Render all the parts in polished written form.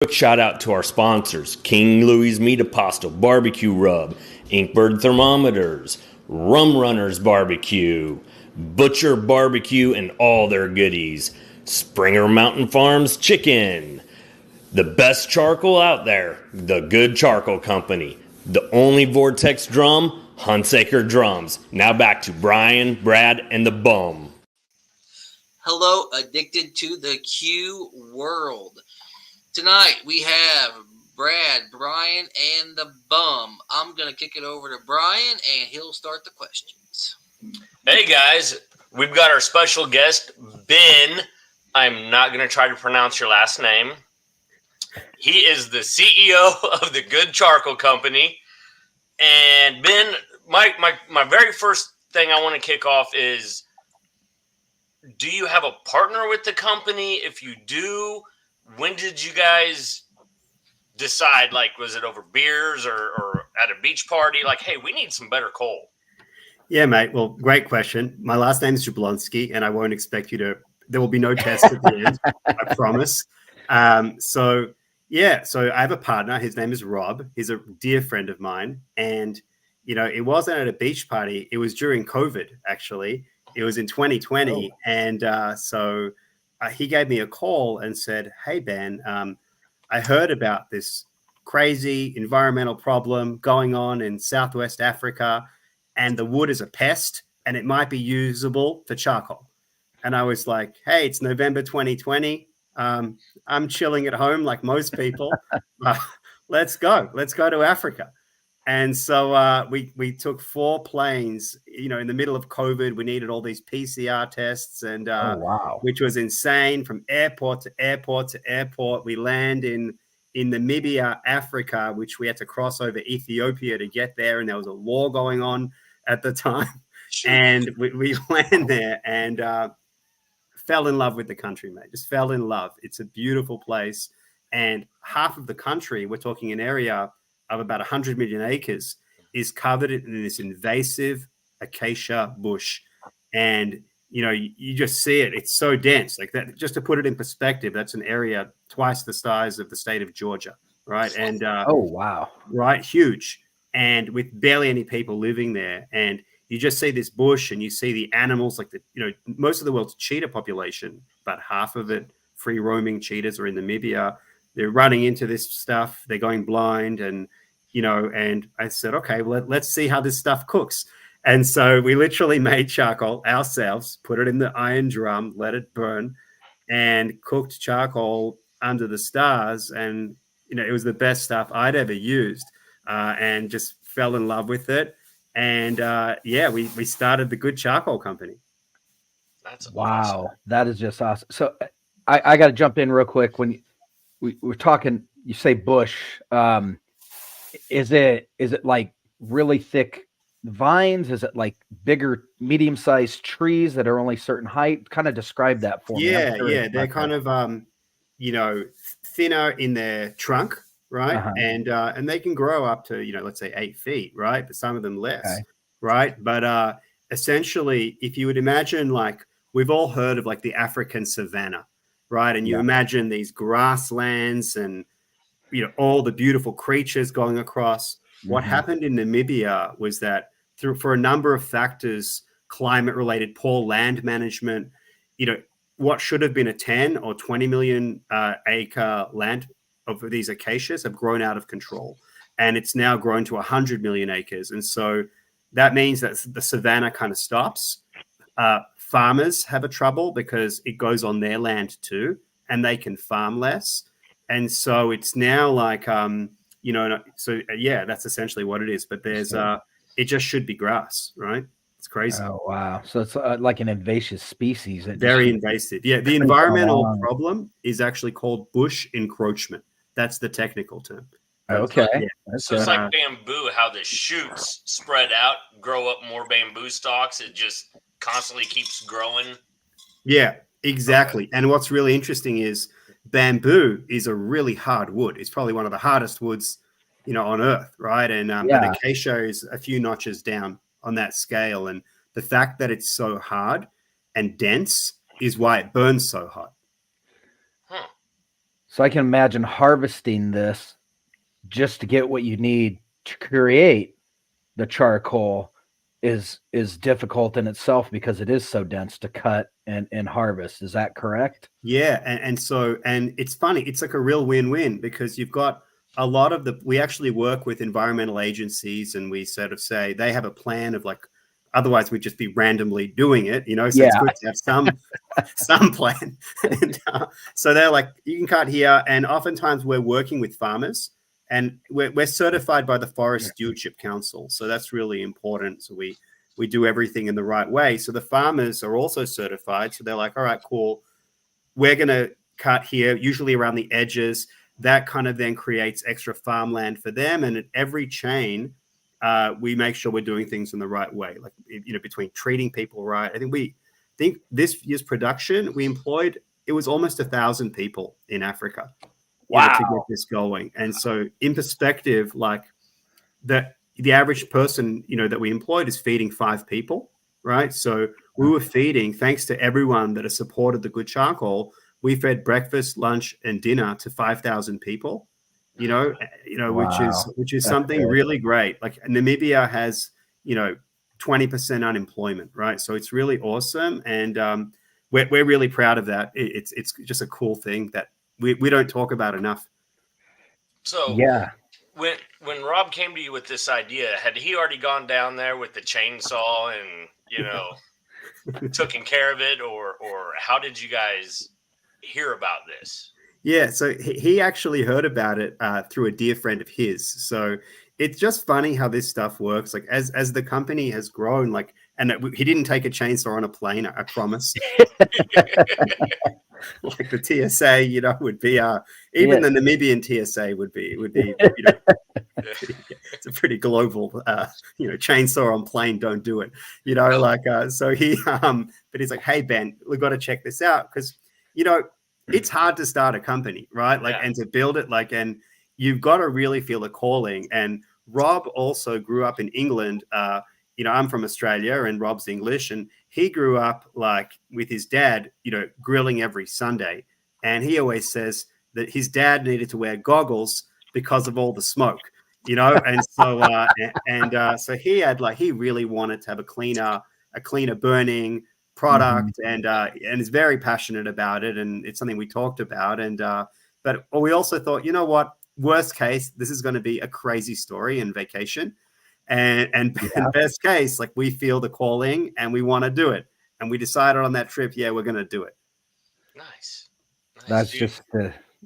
Quick shout out to our sponsors, King Louie's Meat Apostle Barbecue Rub, Inkbird Thermometers, Rum Runners Barbecue, Butcher Barbecue and all their goodies, Springer Mountain Farms Chicken, the best charcoal out there, the Good Charcoal Company, the only Vortex drum, Hunsaker Drums. Now back to Brian, Brad, and the Bum. Hello, addicted to the Q world. Tonight we have Brad, Brian, and the Bum. I'm going to kick it over to Brian, and he'll start the questions. Hey, guys. We've got our special guest, Ben. I'm not going to try to pronounce your last name. He is the CEO of the Good Charcoal Company. And Ben, my very first thing I want to kick off is, do you have a partner with the company? If you do, when did you guys decide, like, was it over beers or at a beach party? Like, hey, we need some better coal. Yeah, mate. Well, great question. My last name is Jablonski, and I won't expect you to, there will be no test at the end, I promise. So I have a partner. His name is Rob. He's a dear friend of mine. And, you know, it wasn't at a beach party. It was during COVID, actually. It was in 2020. Oh. And he gave me a call and said, hey, Ben, I heard about this crazy environmental problem going on in Southwest Africa, and the wood is a pest, and it might be usable for charcoal. And I was like, hey, it's November 2020. I'm chilling at home like most people. Let's go. Let's go to Africa. And so we took 4 planes, you know, in the middle of COVID. We needed all these PCR tests, and which was insane, from airport to airport to airport. We land in Namibia, Africa, which we had to cross over Ethiopia to get there. And there was a war going on at the time. And we land there and fell in love with the country, mate. Just fell in love. It's a beautiful place. And half of the country, we're talking an area of about 100 million acres, is covered in this invasive acacia bush. And, you know, you just see it. It's so dense. Like that, just to put it in perspective, that's an area twice the size of the state of Georgia, right? And right, huge. And with barely any people living there. And you just see this bush, and you see the animals, like most of the world's cheetah population, about half of it, free roaming cheetahs, are in Namibia. They're running into this stuff. They're going blind. And, you know, and I said, okay, well, let's see how this stuff cooks. And so we literally made charcoal ourselves, put it in the iron drum, let it burn, and cooked charcoal under the stars. And, you know, it was the best stuff I'd ever used, and just fell in love with it. And, we started the Good Charcoal Company. That's wow. Awesome. That is just awesome. So I got to jump in real quick. When we're talking, you say bush, is it like really thick vines? Is it like bigger, medium-sized trees that are only certain height? Kind of describe that for me. Yeah. They're kind of, thinner in their trunk, right? Uh-huh. And they can grow up to, let's say 8 feet, right? But some of them less, right? But essentially, if you would imagine, like, we've all heard of like the African savanna, right? And you imagine these grasslands and, all the beautiful creatures going across. Mm-hmm. What happened in Namibia was that for a number of factors, climate-related, poor land management, what should have been a 10 or 20 million acre land of these acacias have grown out of control. And it's now grown to 100 million acres. And so that means that the savanna kind of stops. Farmers have a trouble because it goes on their land too, and they can farm less. And so it's now like, that's essentially what it is. But there's, it just should be grass, right? It's crazy. Oh, wow. So it's like an invasive species. Very invasive. Yeah. The environmental problem is actually called bush encroachment. That's the technical term. Okay. So it's like bamboo, how the shoots spread out, grow up more bamboo stalks. It just constantly keeps growing. Yeah, exactly. Okay. And what's really interesting is bamboo is a really hard wood. It's probably one of the hardest woods, on earth, right? And acacia is a few notches down on that scale. And the fact that it's so hard and dense is why it burns so hot. So I can imagine harvesting this just to get what you need to create the charcoal is difficult in itself because it is so dense to cut and harvest. Is that correct? Yeah, and it's funny. It's like a real win-win because you've got a lot of we actually work with environmental agencies, and we sort of say they have a plan of like, otherwise we'd just be randomly doing it, you know. So it's good to have some plan. And, so they're like, you can cut here, and oftentimes we're working with farmers, and we're certified by the Forest Stewardship Council, so that's really important. So we do everything in the right way. So the farmers are also certified. So they're like, all right, cool. We're going to cut here, usually around the edges. That kind of then creates extra farmland for them. And at every chain, we make sure we're doing things in the right way. Like, you know, between treating people right. I think this year's production, it was almost 1,000 people in Africa. Wow. To get this going. And so in perspective, like the average person, you know, that we employed is feeding 5 people, right? So we were feeding, thanks to everyone that has supported the Good Charcoal, we fed breakfast, lunch, and dinner to 5,000 people, you know, Wow. which is That's something good. really great. Like Namibia has, you know, 20% unemployment, right? So it's really awesome. And we're really proud of that. It's just a cool thing that we don't talk about enough. So Yeah. when Rob came to you with this idea, had he already gone down there with the chainsaw and, you know, taken care of it, or how did you guys hear about this? Yeah, so he actually heard about it through a dear friend of his. So it's just funny how this stuff works. Like as the company has grown, like, and he didn't take a chainsaw on a plane, I promise. Like the TSA, you know, would be even the Namibian TSA would be, you know, it's a pretty global, you know, chainsaw on plane, don't do it, you know, like so he but he's like, hey Ben, we've got to check this out because, you know, it's hard to start a company, right? Like, and to build it, like, and you've got to really feel a calling. And Rob also grew up in England. You know, I'm from Australia and Rob's English, and he grew up like with his dad, you know, grilling every Sunday. And he always says that his dad needed to wear goggles because of all the smoke, you know? And so, so he really wanted to have a cleaner burning product, and is very passionate about it. And it's something we talked about. And, but we also thought, you know what, worst case, this is going to be a crazy story and vacation. And best case, like we feel the calling and we want to do it. And we decided on that trip, yeah, we're going to do it. Nice. That's just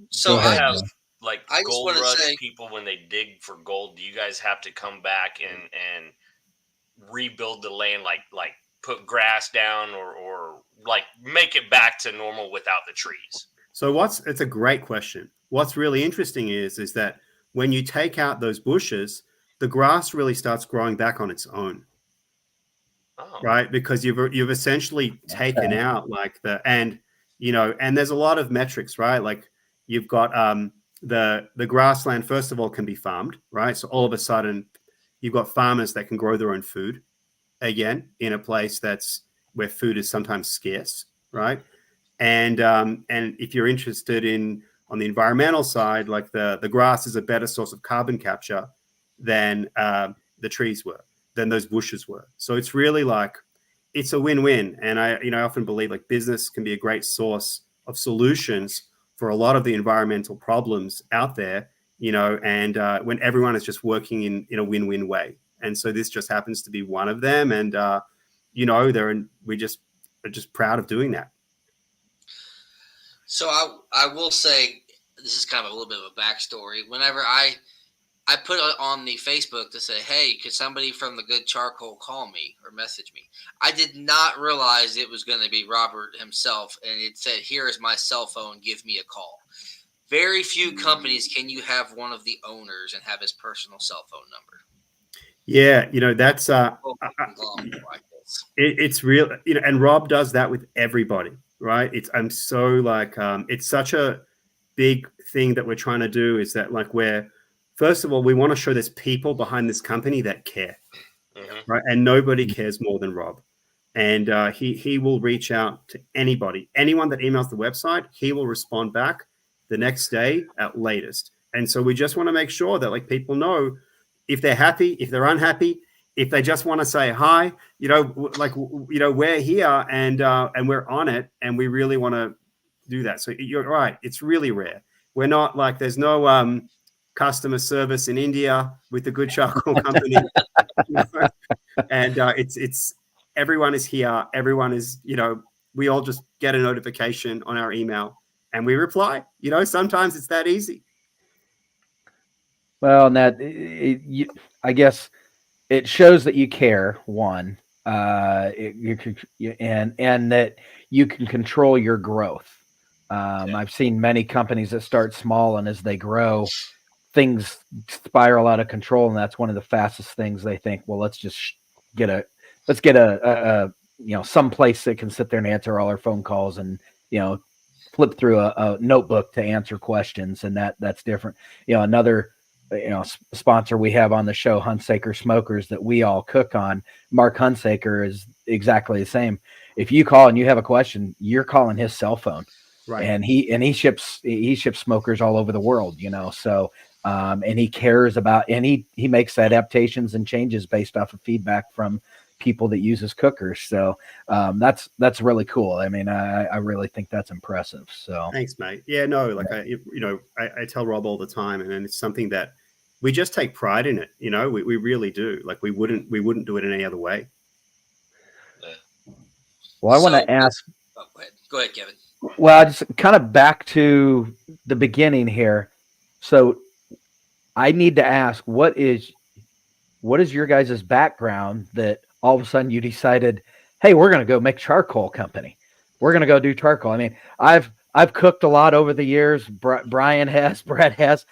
so I have like I gold just rush say, people when they dig for gold. Do you guys have to come back and rebuild the land, like put grass down or like make it back to normal without the trees? So it's a great question. What's really interesting is that when you take out those bushes, the grass really starts growing back on its own. Oh. Right? Because you've essentially taken out like and there's a lot of metrics, right? Like you've got the grassland, first of all, can be farmed, right? So all of a sudden you've got farmers that can grow their own food again in a place where food is sometimes scarce, right? And if you're interested on the environmental side, like the grass is a better source of carbon capture than the trees were, than those bushes were. So it's really like, it's a win-win. And I often believe like business can be a great source of solutions for a lot of the environmental problems out there, you know, and when everyone is just working in a win-win way. And so this just happens to be one of them. And, you know, we just are just proud of doing that. So I will say, this is kind of a little bit of a backstory. Whenever I put it on the Facebook to say, hey, could somebody from the Good Charcoal call me or message me? I did not realize it was going to be Robert himself. And it said, here is my cell phone. Give me a call. Very few companies can you have one of the owners and have his personal cell phone number. Yeah, you know, that's it's real, you know, and Rob does that with everybody, right? I'm so like it's such a big thing that we're trying to do, is that like first of all, we want to show there's people behind this company that care, right? And nobody cares more than Rob. And he will reach out to anyone that emails the website. He will respond back the next day at latest. And so we just want to make sure that like people know if they're happy, if they're unhappy, if they just want to say hi, we're here and we're on it, and we really want to do that. So you're right, it's really rare. We're not like, there's no customer service in India with the Good Charcoal Company. And it's everyone is here. Everyone is, we all just get a notification on our email and we reply. Sometimes it's that easy. Well, and that I guess it shows that you care. One, and that you can control your growth. I've seen many companies that start small, and as they grow, things spiral out of control, and that's one of the fastest things. They think, well, let's get a some place that can sit there and answer all our phone calls, and flip through a notebook to answer questions, and that's different. Another sponsor we have on the show, Hunsaker Smokers, that we all cook on, Mark Hunsaker, is exactly the same. If you call and you have a question, you're calling his cell phone. Right. And he ships smokers all over the world, so and he cares about, and he makes adaptations and changes based off of feedback from people that use his cookers. So that's really cool. I mean, I really think that's impressive. So thanks, mate. Yeah, no, like I tell Rob all the time, and it's something that we just take pride in it. We really do. Like we wouldn't do it in any other way. Well, I want to ask. Oh, go ahead, Kevin. Well, just kind of back to the beginning here. So I need to ask, what is your guys' background that all of a sudden you decided, hey, we're going to go make charcoal company. We're going to go do charcoal. I mean, I've cooked a lot over the years. Brian has, Brad has.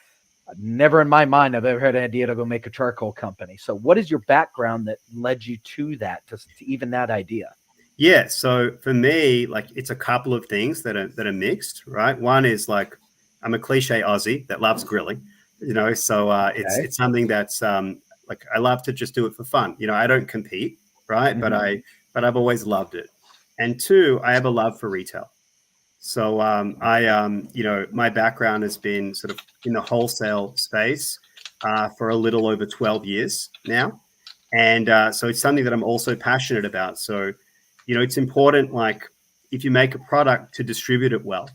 Never in my mind I've ever had an idea to go make a charcoal company. So what is your background that led you to that, to even that idea? Yeah, so for me, like, it's a couple of things that are mixed, right? One is like, I'm a cliche Aussie that loves grilling, so it's something that's like, I love to just do it for fun. I don't compete, right? Mm-hmm. But I've always loved it. And two, I have a love for retail. So my background has been sort of in the wholesale space for a little over 12 years now. And so it's something that I'm also passionate about. So it's important, like, if you make a product, to distribute it well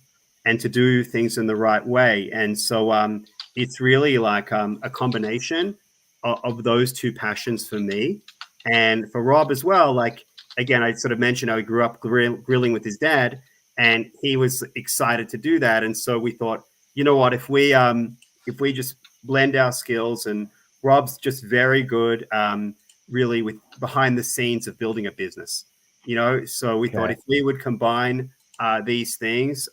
and to do things in the right way. And so it's really like a combination of those two passions for me. And for Rob as well, like, again, I sort of mentioned how he grew up grilling with his dad, and he was excited to do that. And so we thought, you know what, if we just blend our skills, and Rob's just very good, really, with behind the scenes of building a business. So we thought if we would combine these things,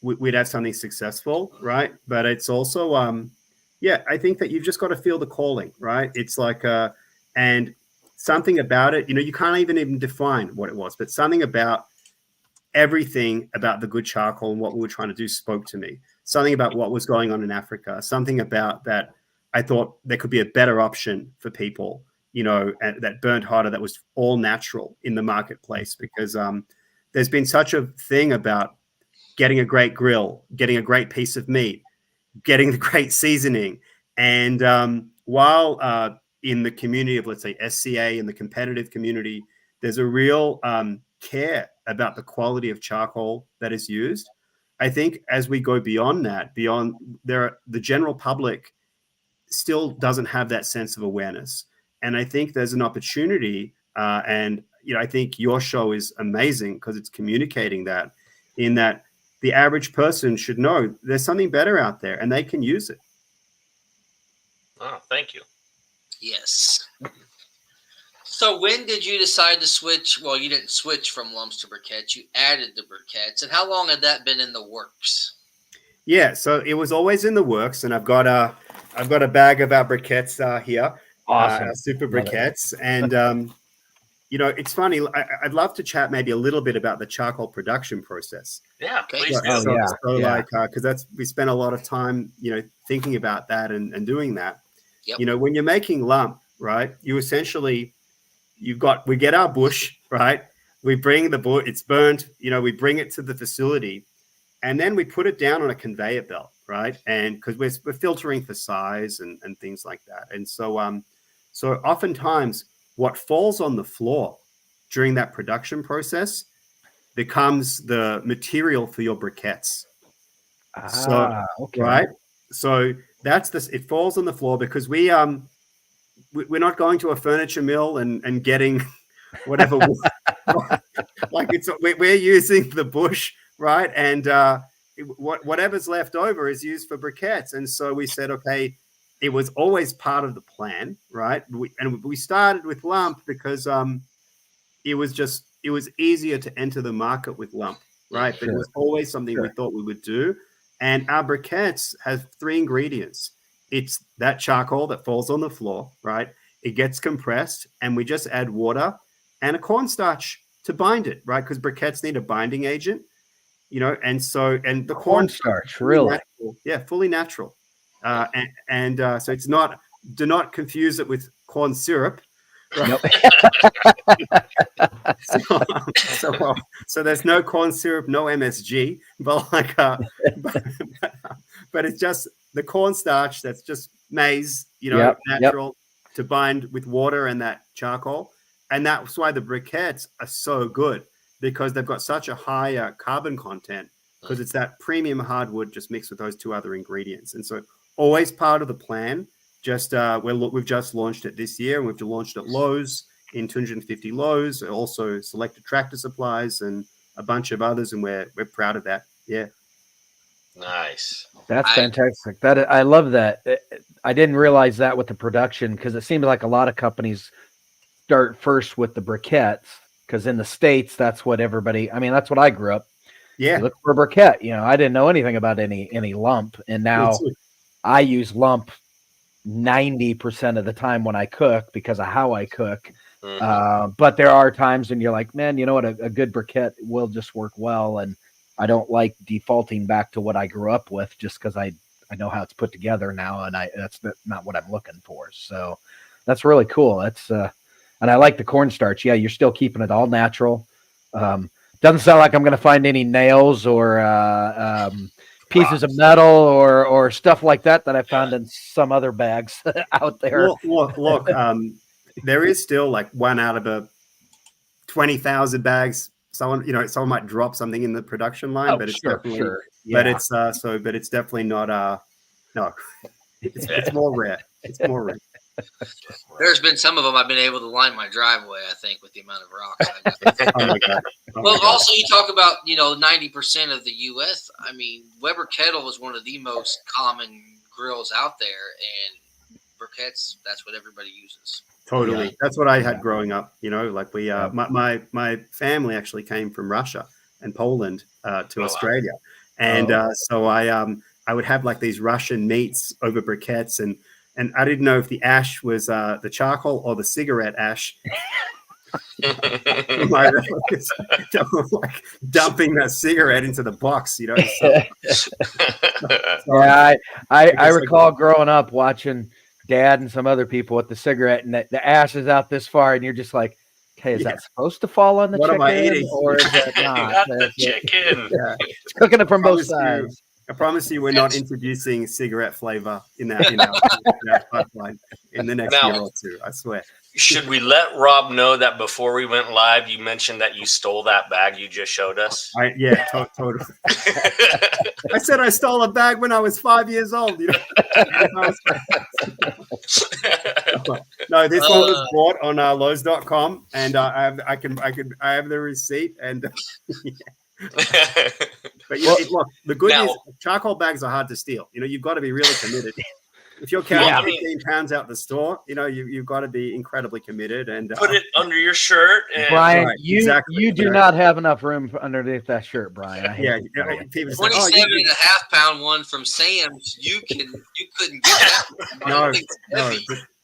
we'd have something successful, right? But it's also, I think that you've just got to feel the calling, right? It's like, and something about it, you can't even define what it was, but something about everything about the Good Charcoal and what we were trying to do spoke to me. Something about what was going on in Africa, something about that I thought there could be a better option for people, and that burned harder, that was all natural in the marketplace, because there's been such a thing about getting a great grill, getting a great piece of meat, getting the great seasoning. And while in the community of, let's say, SCA, in the competitive community, there's a real care about the quality of charcoal that is used. I think as we go beyond that, the general public still doesn't have that sense of awareness. And I think there's an opportunity, and I think your show is amazing because it's communicating that, in that the average person should know there's something better out there and they can use it. Oh, thank you. Yes. So when did you decide to switch? Well, you didn't switch from lumps to briquettes. You added the briquettes. And how long had that been in the works? Yeah, so it was always in the works, and I've got a bag of our briquettes here. Awesome. Super briquettes. And, it's funny. I'd love to chat maybe a little bit about the charcoal production process. Yeah, please do. Because we spent a lot of time, thinking about that and doing that. Yep. When you're making lump, right, you essentially, we get our bush, right? We bring the bush, it's burnt, we bring it to the facility. and then we put it down on a conveyor belt, right? And because we're filtering for size and things like that. And so so oftentimes what falls on the floor during that production process becomes the material for your briquettes. Okay. Right. So that's this. It falls on the floor because we're not going to a furniture mill and getting whatever. Like we're using the bush, right? And whatever's left over is used for briquettes. And so we said, okay, it was always part of the plan, right? We started with lump because it was easier to enter the market with lump, right? But it was always something we thought we would do. And our briquettes have 3 ingredients. It's that charcoal that falls on the floor, right? It gets compressed, and we just add water and a cornstarch to bind it, right? Because briquettes need a binding agent, and the cornstarch, really? Natural. Yeah, fully natural. So it's not. Do not confuse it with corn syrup. Right? Nope. so there's no corn syrup, no MSG, but but it's just the cornstarch that's just maize, natural to bind with water and that charcoal, and that's why the briquettes are so good because they've got such a high carbon content because it's that premium hardwood just mixed with those 2 other ingredients, and so always part of the plan. We've just launched it this year, and we've launched at Lowe's in 250 Lowe's, also selected Tractor Supplies and a bunch of others, and we're proud of that. Yeah, nice. That's fantastic. I love that. I didn't realize that with the production because it seems like a lot of companies start first with the briquettes because in the States that's what everybody. I mean, that's what I grew up. Yeah, look for a briquette. I didn't know anything about any lump, and now I use lump 90% of the time when I cook because of how I cook. But there are times when you're like, man, you know what? A good briquette will just work well. And I don't like defaulting back to what I grew up with just because I know how it's put together now. And that's not what I'm looking for. So that's really cool. That's, and I like the cornstarch. Yeah. You're still keeping it all natural. Doesn't sound like I'm going to find any nails or, pieces of metal or stuff like that I found in some other bags out there. Look, there is still like 1 out of a 20,000 bags. Someone might drop something in the production line, but it's definitely, but it's definitely not. No, it's more rare. It's more rare. There's been some of them I've been able to line my driveway, I think, with the amount of rocks I got. Oh my God. Also you talk about, 90% of the U.S. I mean, Weber Kettle is one of the most common grills out there, and briquettes, that's what everybody uses. Totally. Yeah. That's what I had growing up, like we, my family actually came from Russia and Poland to Australia. And so I would have like these Russian meats over briquettes, and I didn't know if the ash was the charcoal or the cigarette ash. My relatives like dumping that cigarette into the box, So, I recall growing up watching Dad and some other people with the cigarette, and the ash is out this far, and you're just like, "Okay, is that supposed to fall on the chicken, am I eating? Or is it not?" Not the chicken. Yeah. It's cooking it from both sides. I promise you, we're not introducing cigarette flavor in our pipeline in the next year or 2. I swear. Should we let Rob know that before we went live, you mentioned that you stole that bag you just showed us? Totally. I said I stole a bag when I was 5 years old. No, this one was bought on Lowe's.com, and I have the receipt, and But look, the good news, charcoal bags are hard to steal. You've got to be really committed. If you're carrying 15 pounds out the store, you've got to be incredibly committed and put it under your shirt. And Brian, you do not have enough room underneath that shirt, Brian. 27.5 pound one from Sam's. You couldn't get that. No.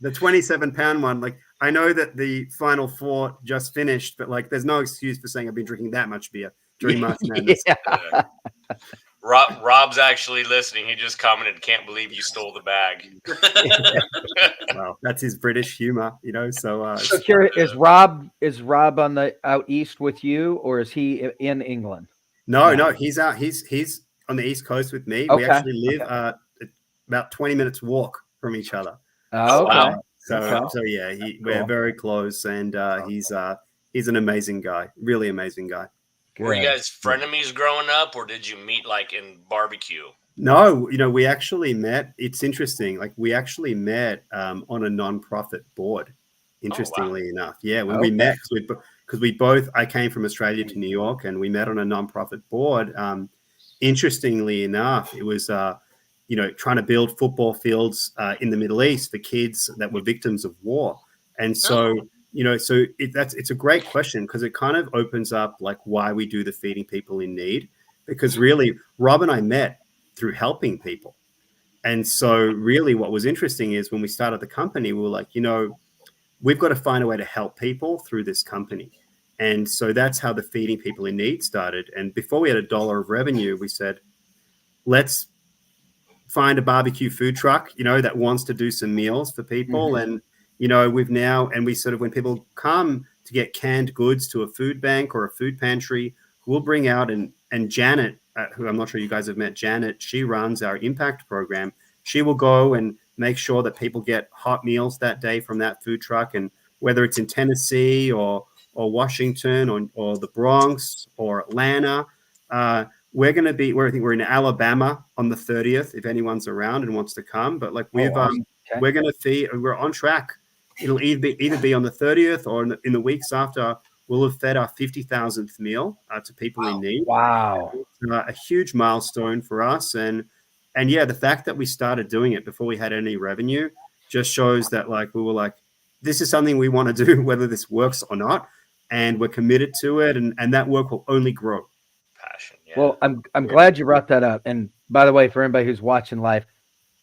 The 27 pound one, like I know that the Final Four just finished, but like there's no excuse for saying I've been drinking that much beer during March Madness. Rob's actually listening. He just commented, "Can't believe you stole the bag." Well, that's his British humor, So, curious, is Rob on the out east with you, or is he in England? No, he's out. He's on the East Coast with me. We Okay. actually live about 20 minutes walk from each other. Oh, okay. wow. So yeah, we're Cool. very close, and he's an amazing guy, really amazing guy. Were you Good. guys frenemies growing up, or did you meet like in barbecue? No, we actually met. It's interesting. Like we actually met on a nonprofit board. Interestingly enough, yeah, when we Okay. met because we both. I came from Australia to New York, and we met on a nonprofit board. Interestingly enough, it was trying to build football fields in the Middle East for kids that were victims of war, and so. It's a great question because it kind of opens up like why we do the feeding people in need, because really Rob and I met through helping people. And so really what was interesting is when we started the company, we were like, we've got to find a way to help people through this company. And so that's how the feeding people in need started. And before we had $1 of revenue, we said, let's find a barbecue food truck, that wants to do some meals for people. Mm-hmm. And we sort of, when people come to get canned goods to a food bank or a food pantry, we'll bring out and Janet, who I'm not sure you guys have met, Janet, she runs our impact program. She will go and make sure that people get hot meals that day from that food truck. And whether it's in Tennessee or Washington or the Bronx or Atlanta, I think we're in Alabama on the 30th, if anyone's around and wants to come. But like we're going to feed, we're on track. It'll either be on the 30th or in the weeks after. We'll have fed our 50,000th meal to people in need. Wow. A huge milestone for us. And yeah, the fact that we started doing it before we had any revenue just shows that like we were like, this is something we want to do, whether this works or not. And we're committed to it. And that work will only grow. Passion. Yeah. Well, I'm glad you brought that up. And by the way, for anybody who's watching live,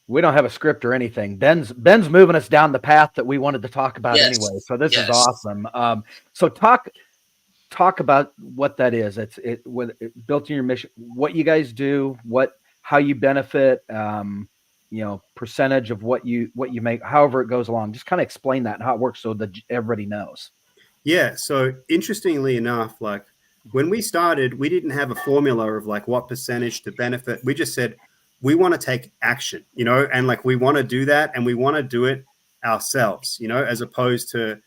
we don't have a script or anything. Ben's moving us down the path that we wanted to talk about anyway. So this is awesome. So talk about what that is. It's built in your mission, what you guys do, how you benefit, percentage of what you make, however it goes along. Just kind of explain that and how it works so that everybody knows. Yeah. So interestingly enough, like when we started, we didn't have a formula of like what percentage to benefit. We just said, we want to take action, and like we want to do that, and we want to do it ourselves, as opposed to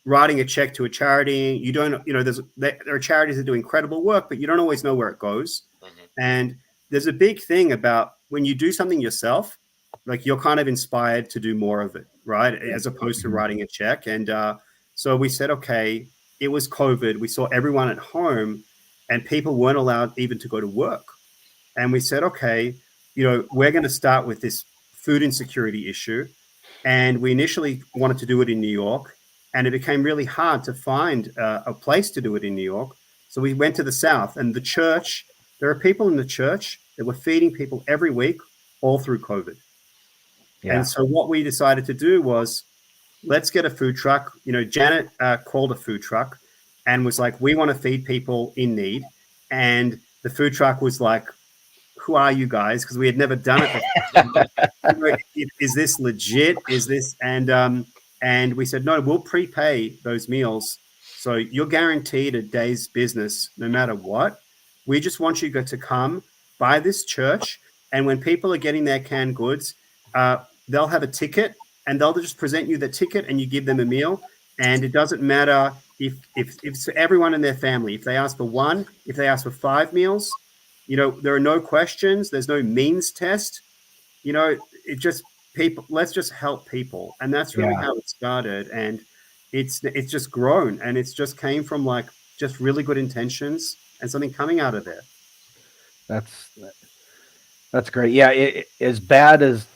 writing a check to a charity. You don't, there are charities that do incredible work, but you don't always know where it goes. Mm-hmm. And there's a big thing about when you do something yourself, like you're kind of inspired to do more of it, right? As opposed to writing a check. And so we said, okay, it was COVID. We saw everyone at home and people weren't allowed even to go to work. And we said, okay, we're going to start with this food insecurity issue. And we initially wanted to do it in New York, and it became really hard to find a place to do it in New York. So we went to the South, and the church, there are people in the church that were feeding people every week all through COVID. Yeah. And so what we decided to do was, let's get a food truck. Janet called a food truck and was like, we want to feed people in need. And the food truck was like, who are you guys? Because we had never done it before. Is this legit? Is this? And we said, no, we'll prepay those meals. So you're guaranteed a day's business no matter what. We just want you to come by this church. And when people are getting their canned goods, they'll have a ticket and they'll just present you the ticket and you give them a meal. And it doesn't matter if it's everyone in their family. If they ask for one, if they ask for 5 meals, there are no questions. There's no means test. It just people. Let's just help people, and that's really how it started. And it's just grown, and it's just came from like just really good intentions and something coming out of there. That's great. Yeah, as bad as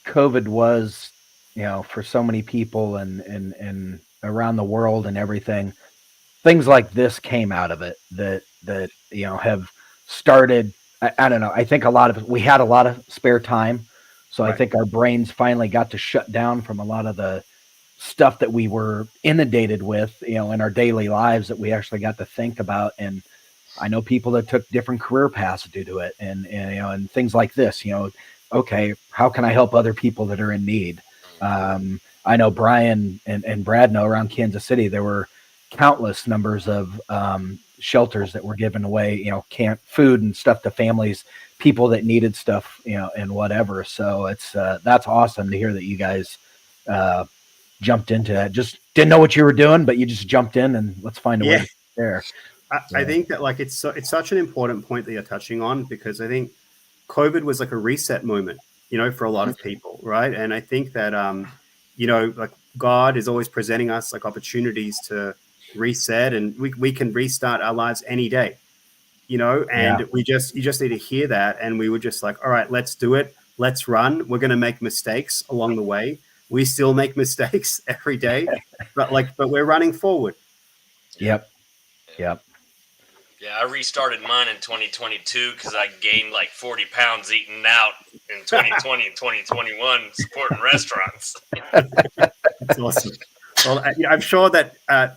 COVID was, for so many people and around the world and everything, things like this came out of it that have started. I don't know. I think we had a lot of spare time. So right. I think our brains finally got to shut down from a lot of the stuff that we were inundated with, in our daily lives that we actually got to think about. And I know people that took different career paths due to it and things like this, okay, how can I help other people that are in need? I know Brian and Brad know around Kansas City, there were countless numbers of shelters that were giving away, canned food and stuff to families, people that needed stuff, and whatever. So it's that's awesome to hear that you guys jumped into it. Just didn't know what you were doing, but you just jumped in and let's find a way to there. I think that like it's such an important point that you're touching on, because I think COVID was like a reset moment, for a lot of people, right? And I think that like God is always presenting us like opportunities to reset, and we can restart our lives any day, and you just need to hear that. And we were just like, all right, let's do it. Let's run. We're going to make mistakes along the way. We still make mistakes every day, but we're running forward. Yep. Yeah, I restarted mine in 2022 because I gained like 40 pounds eating out in 2020 and 2021 supporting restaurants. That's awesome. Well, I'm sure that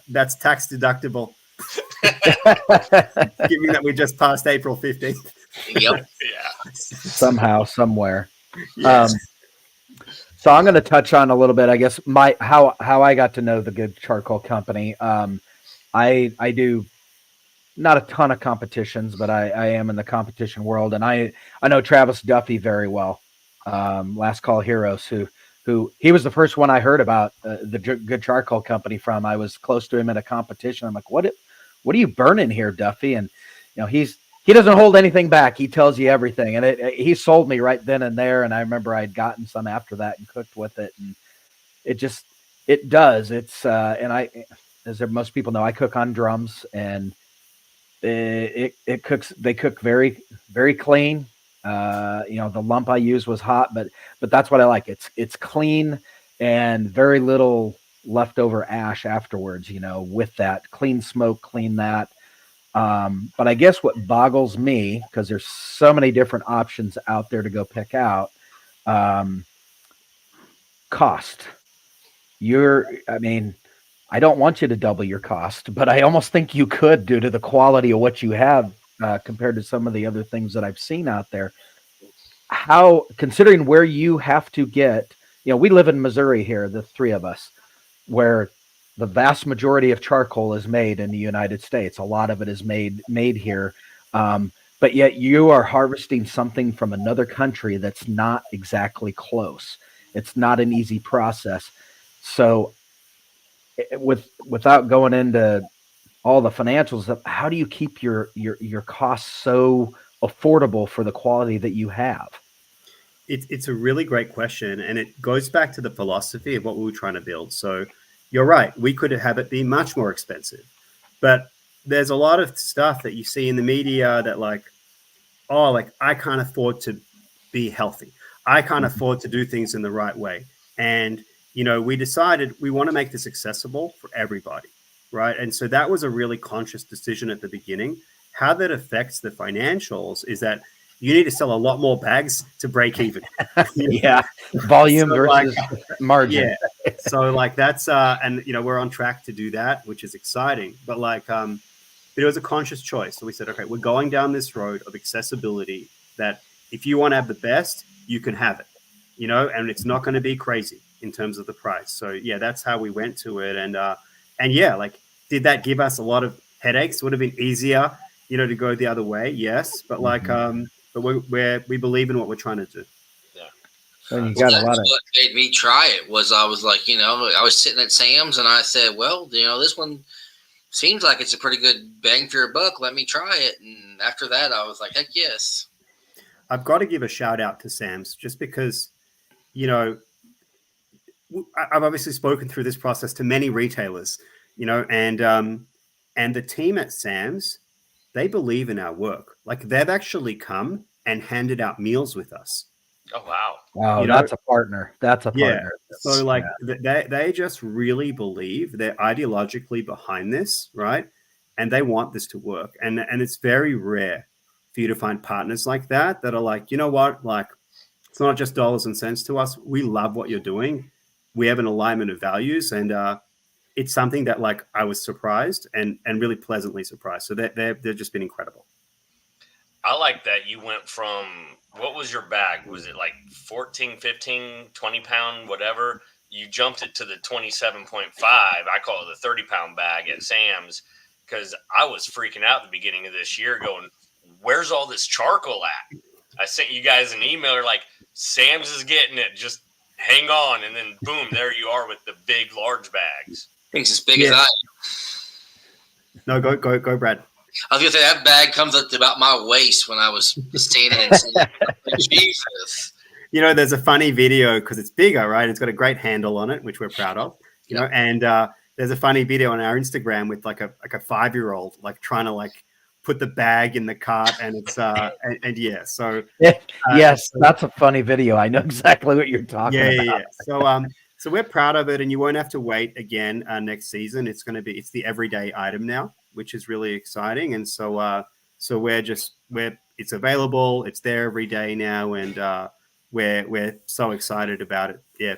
that's tax deductible, given that we just passed April 15th. Yep. Yeah. Somehow, somewhere. Yes. So I'm going to touch on a little bit, I guess, how I got to know the Good Charcoal Company. I do not a ton of competitions, but I am in the competition world, and I know Travis Duffy very well. Last Call Heroes, who he was the first one I heard about the Good Charcoal Company from. I was close to him at a competition. I'm like, what are you burning here, Duffy? And he doesn't hold anything back. He tells you everything, and he sold me right then and there. And I remember I'd gotten some after that and cooked with it, and it does. It's and I, as most people know, I cook on drums, and it cooks. They cook very, very clean. The lump I used was hot, but that's what I like. It's clean and very little leftover ash afterwards, with that clean smoke, clean that. But I guess what boggles me, because there's so many different options out there to go pick out, cost. I don't want you to double your cost, but I almost think you could, due to the quality of what you have compared to some of the other things that I've seen out there. How, considering where you have to get, we live in Missouri here, the three of us, where the vast majority of charcoal is made in the United States. A lot of it is made here. But yet you are harvesting something from another country that's not exactly close. It's not an easy process. So without going into all the financials, how do you keep your costs so affordable for the quality that you have? It's a really great question, and it goes back to the philosophy of what we were trying to build. So you're right, we could have it be much more expensive, but there's a lot of stuff that you see in the media that I can't afford to be healthy. I can't afford to do things in the right way. And, we decided we want to make this accessible for everybody, right? And so that was a really conscious decision at the beginning. How that affects the financials is that you need to sell a lot more bags to break even. Yeah. Volume versus margin. Yeah. So that's, and we're on track to do that, which is exciting, but it was a conscious choice. So we said, okay, we're going down this road of accessibility, that if you want to have the best, you can have it, and it's not going to be crazy in terms of the price. So yeah, that's how we went to it. And yeah, did that give us a lot of headaches? Would have been easier, to go the other way. Yes. But but we believe in what we're trying to do. Yeah. And you got a lot of. What made me try it was I was like, I was sitting at Sam's and I said, well, this one seems like it's a pretty good bang for your buck. Let me try it. And after that, I was like, heck yes. I've got to give a shout out to Sam's, just because, I've obviously spoken through this process to many retailers, and the team at Sam's, they believe in our work. They've actually come and handed out meals with us. Oh, wow. Wow, that's a partner. That's a partner. So they just really believe, they're ideologically behind this, right? And they want this to work. And it's very rare for you to find partners like that are like, you know what? It's not just dollars and cents to us. We love what you're doing. We have an alignment of values, and it's something that I was surprised and really pleasantly surprised. So they've just been incredible. I like that you went from, what was your bag? Was it 14, 15, 20 pound, whatever? You jumped it to the 27.5. I call it the 30 pound bag at Sam's. because I was freaking out at the beginning of this year going, where's all this charcoal at? I sent you guys an email like, Sam's is getting it. Just hang on. And then boom, there you are with the big, large bags. I think it's as big as I. No, go, Brad. I was gonna say that bag comes up to about my waist when I was standing and saying, Jesus. You know, there's a funny video because it's bigger, right? It's got a great handle on it, which we're proud of. You know, and there's a funny video on our Instagram with like a 5-year-old like trying to like put the bag in the cart, and it's and yeah, so yes, that's a funny video. I know exactly what you're talking about. Yeah. So we're proud of it, and you won't have to wait again next season. It's the everyday item now, which is really exciting, and so it's available. It's there every day now, and we're so excited about it. Yeah.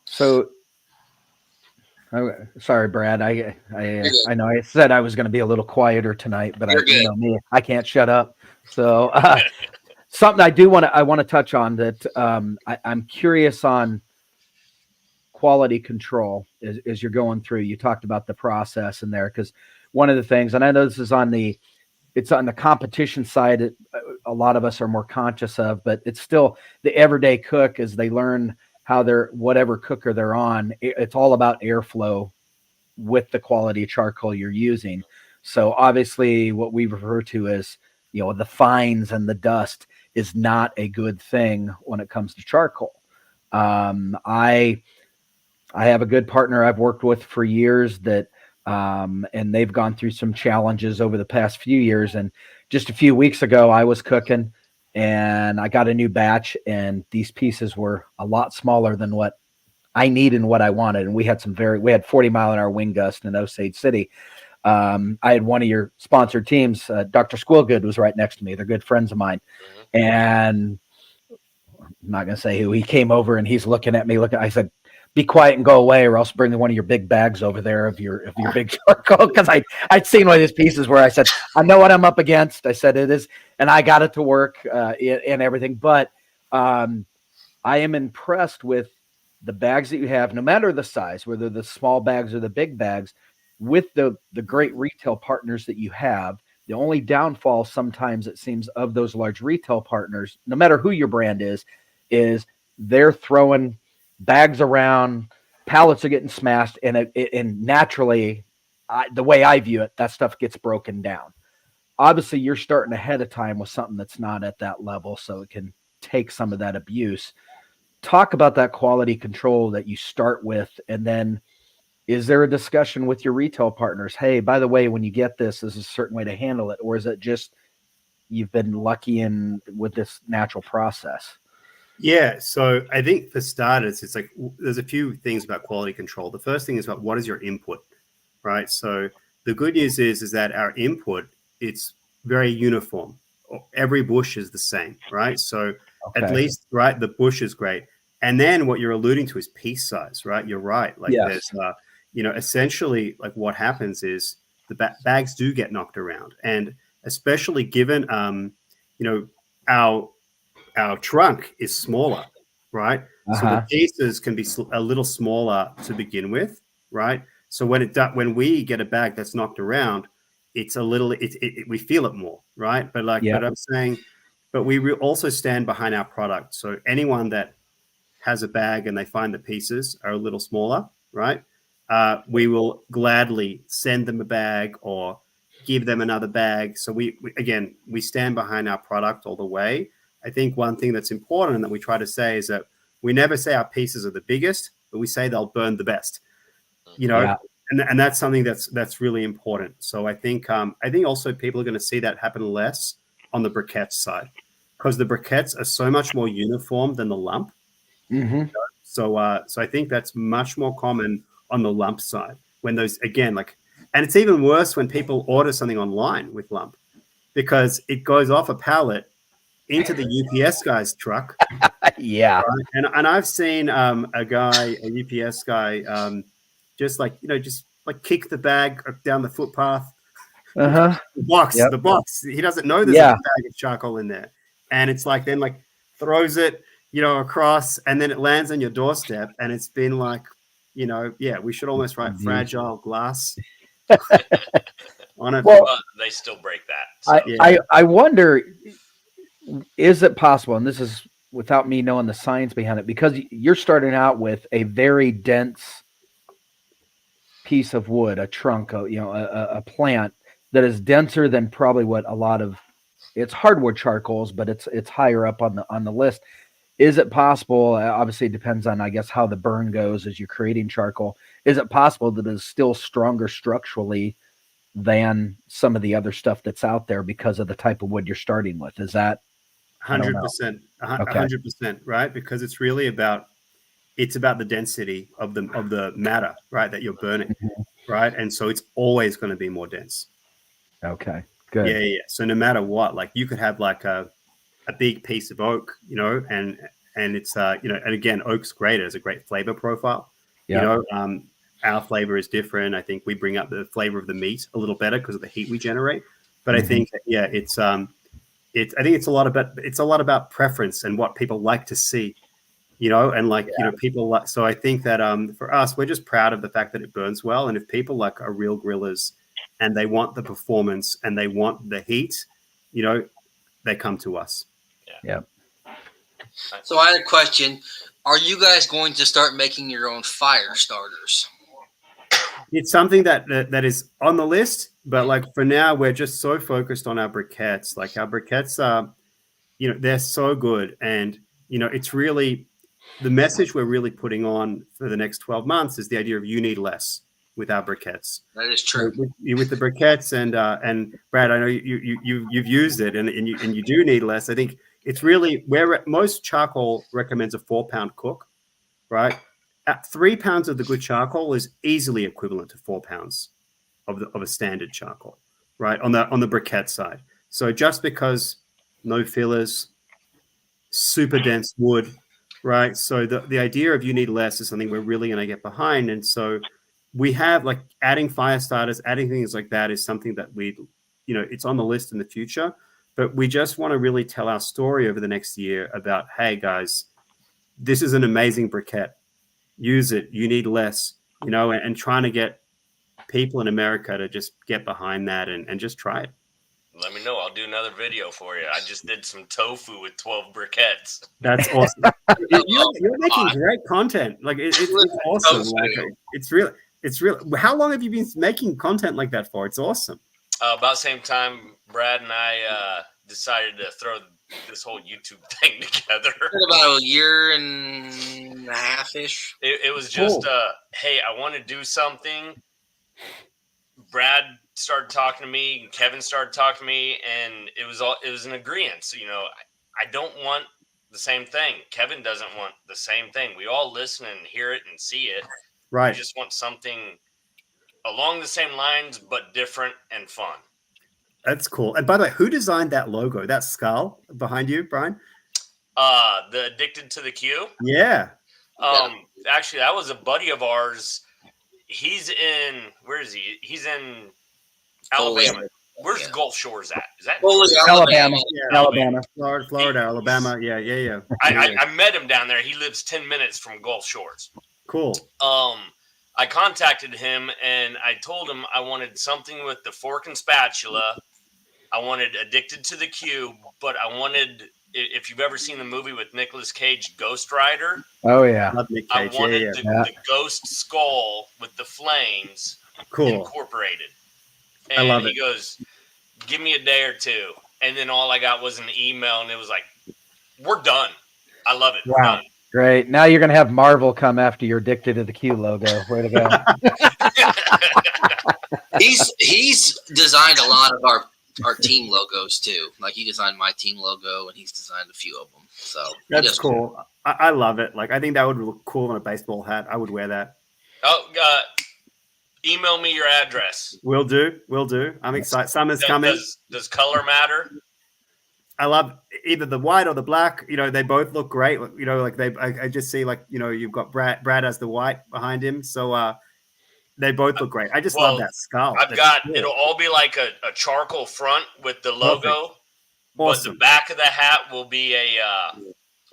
So, sorry, Brad. I know I said I was going to be a little quieter tonight, but you know me, I can't shut up. So something I want to touch on that I'm curious on quality control as you're going through. You talked about the process in there, because one of the things, and I know this is on the competition side, a lot of us are more conscious of, but it's still the everyday cook as they learn how whatever cooker they're on, it's all about airflow with the quality charcoal you're using. So obviously what we refer to as, you know, the fines and the dust is not a good thing when it comes to charcoal. I have a good partner I've worked with for years that, and they've gone through some challenges over the past few years. And just a few weeks ago, I was cooking and I got a new batch, and these pieces were a lot smaller than what I need and what I wanted. And we had we had 40-mile-an-hour wind gust in Osage City. I had one of your sponsored teams, Dr. Squillgood, was right next to me. They're good friends of mine. And I'm not going to say who. He came over and he's looking at me. I said, be quiet and go away, or else bring one of your big bags over there of your big charcoal. Because I'd seen one of these pieces where I said, I know what I'm up against. I said it is, and I got it to work and everything. But I am impressed with the bags that you have, no matter the size, whether the small bags or the big bags, with the great retail partners that you have. The only downfall sometimes, it seems, of those large retail partners, no matter who your brand is they're throwing bags around, pallets are getting smashed, and naturally, the way I view it, that stuff gets broken down. Obviously, you're starting ahead of time with something that's not at that level, so it can take some of that abuse. Talk about that quality control that you start with, and then is there a discussion with your retail partners? Hey, by the way, when you get this is a certain way to handle it, or is it just you've been lucky with this natural process? Yeah, so I think for starters, it's like there's a few things about quality control. The first thing is about what is your input, right? So the good news is that our input, it's very uniform. Every bush is the same, right? So at least, right, the bush is great. And then what you're alluding to is piece size, right? You're right. Like there's, essentially like what happens is the bags do get knocked around. And especially given, our trunk is smaller, right? So the pieces can be a little smaller to begin with, right? So when we get a bag that's knocked around, it's a little, we feel it more, right? But but I'm saying, but we also stand behind our product. So anyone that has a bag and they find the pieces are a little smaller, right? We will gladly send them a bag or give them another bag. So we stand behind our product all the way. I think one thing that's important that we try to say is that we never say our pieces are the biggest, but we say they'll burn the best, and that's something that's really important. So I think also people are going to see that happen less on the briquettes side, because the briquettes are so much more uniform than the lump. Mm-hmm. So I think that's much more common on the lump side when those, again, like, and it's even worse when people order something online with lump, because it goes off a pallet into the UPS guy's truck. Yeah. Right? And I've seen a UPS guy, just kick the bag down the footpath. The box. He doesn't know there's a bag of charcoal in there. And it's like, then like throws it, across, and then it lands on your doorstep. And it's been like, we should almost write fragile glass On a Well, They still break that. So. I wonder, is it possible, and this is without me knowing the science behind it, because you're starting out with a very dense piece of wood, a trunk, a plant that is denser than probably what a lot of it's hardwood charcoals, but it's higher up on the list. Is it possible? Obviously, it depends on, I guess, how the burn goes as you're creating charcoal. Is it possible that it's still stronger structurally than some of the other stuff that's out there because of the type of wood you're starting with? Is that 100%, 100%, right? Because it's really about the density of the matter, right, that you're burning, right? And so it's always going to be more dense. Okay, good. Yeah. So no matter what, like you could have like a big piece of oak, and it's and again, oak's great. It has a great flavor profile. Yeah. Our flavor is different. I think we bring up the flavor of the meat a little better because of the heat we generate. But I think it's I think it's a lot about preference and what people like to see, and people like. So I think that for us, we're just proud of the fact that it burns well. And if people like are real grillers and they want the performance and they want the heat, they come to us. Yeah. So I had a question. Are you guys going to start making your own fire starters? It's something that is on the list, but like for now, we're just so focused on our briquettes. Like our briquettes are, they're so good. And, it's really the message we're really putting on for the next 12 months is the idea of you need less with our briquettes. That is true. With the briquettes and Brad, I know you've used it and you do need less. I think it's really where most charcoal recommends a 4-pound cook, right? At 3 pounds of the good charcoal is easily equivalent to 4 pounds of a standard charcoal, right? On the briquette side. So just because no fillers, super dense wood, right? So the idea of you need less is something we're really going to get behind. And so we have like adding fire starters, adding things like that is something that it's on the list in the future. But we just want to really tell our story over the next year about, hey guys, this is an amazing briquette. Use it. You need less, and trying to get people in America to just get behind that and just try it. Let me know. I'll do another video for you. I just did some tofu with 12 briquettes. That's awesome. You're making great content. Like it's awesome. Like, it's real. How long have you been making content like that for? It's awesome. About the same time Brad and I decided to throw this whole YouTube thing together. About a year and a half-ish. It was just, hey, I want to do something. Brad started talking to me, and Kevin started talking to me, and it was an agreement. So, I don't want the same thing. Kevin doesn't want the same thing. We all listen and hear it and see it. Right. We just want something along the same lines, but different and fun. That's cool. And by the way, who designed that logo, that skull behind you, Brian? The Addicted to the Q. Yeah. Actually, that was a buddy of ours. He's in, where is he? He's in Alabama. Where's Gulf Shores at? Is that Alabama? Yeah. Alabama. Florida, Alabama. Yeah. I met him down there. He lives 10 minutes from Gulf Shores. Cool. I contacted him and I told him I wanted something with the fork and spatula. I wanted Addicted to the Q, but I wanted, if you've ever seen the movie with Nicolas Cage, Ghost Rider. Oh, yeah. Love Nick Cage. I wanted the ghost skull with the flames incorporated. And I love he it. goes, give me a day or two. And then all I got was an email and it was like, we're done. I love it. Wow. We're done. Great. Now you're going to have Marvel come after your Addicted to the Q logo. Way to go. He's designed a lot of our team logos too. Like he designed my team logo and he's designed a few of them. So that's cool. I love it. Like I think that would look cool on a baseball hat. I would wear that. Oh, email me your address. Will do. I'm excited. Summer's coming. Does color matter? I love either the white or the black. They both look great. I just see you've got Brad as the white behind him. So they both look great. I just love that skull. It'll all be like a charcoal front with the logo. Awesome. But the back of the hat will be a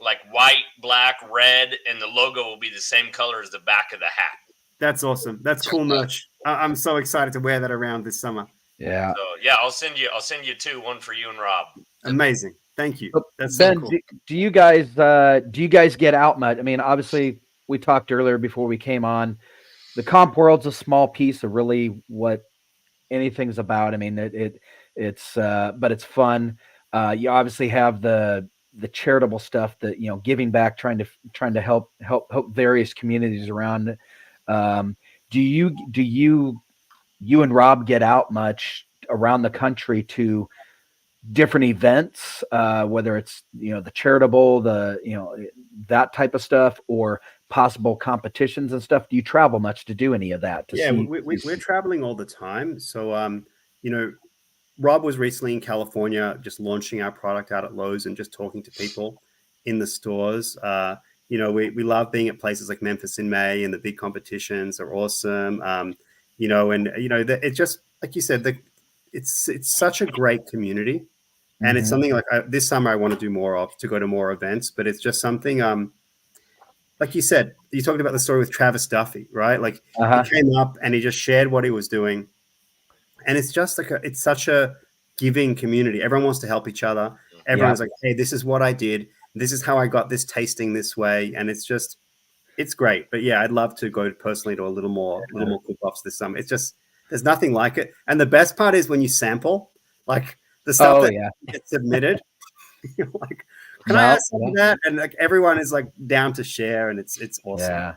like white, black, red, and the logo will be the same color as the back of the hat. That's awesome. That's cool merch. I'm so excited to wear that around this summer. Yeah. So yeah, I'll send you two, one for you and Rob. Amazing. Thank you. That's Ben, so cool. do you guys get out much? I mean, obviously we talked earlier before we came on. The comp world's a small piece of really what anything's about. I mean, it's but it's fun. You obviously have the charitable stuff that, you know, giving back, trying to help various communities around. Do you and Rob get out much around the country to different events, whether it's, you know, the charitable, that type of stuff, or possible competitions and stuff? Do you travel much to do any of that? We're traveling all the time. So, you know, Rob was recently in California, just launching our product out at Lowe's and just talking to people in the stores. You know, we love being at places like Memphis in May, and the big competitions are awesome. You know, and you know, it's just like you said, it's such a great community, and it's something like this summer I want to do more of, to go to more events. But it's just something, like you said, you talked about the story with Travis Duffy, right? Like he came up and he just shared what he was doing, and it's just like it's such a giving community. Everyone wants to help each other. Everyone's like, hey, this is what I did. This is how I got this tasting this way, and it's just, it's great. But yeah, I'd love to go personally to a little more cook-offs this summer. It's just, there's nothing like it. And the best part is when you sample, like the stuff gets submitted. You're like, can I ask you that? And like everyone is like down to share, and it's awesome. Yeah.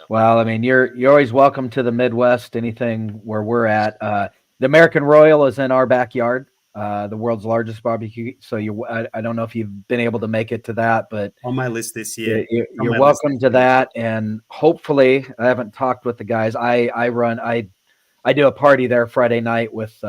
Well, I mean, you're always welcome to the Midwest. Anything where we're at. The American Royal is in our backyard. The world's largest barbecue. So I don't know if you've been able to make it to that, but on my list this year, you're welcome to that. And hopefully, I haven't talked with the guys. I do a party there Friday night with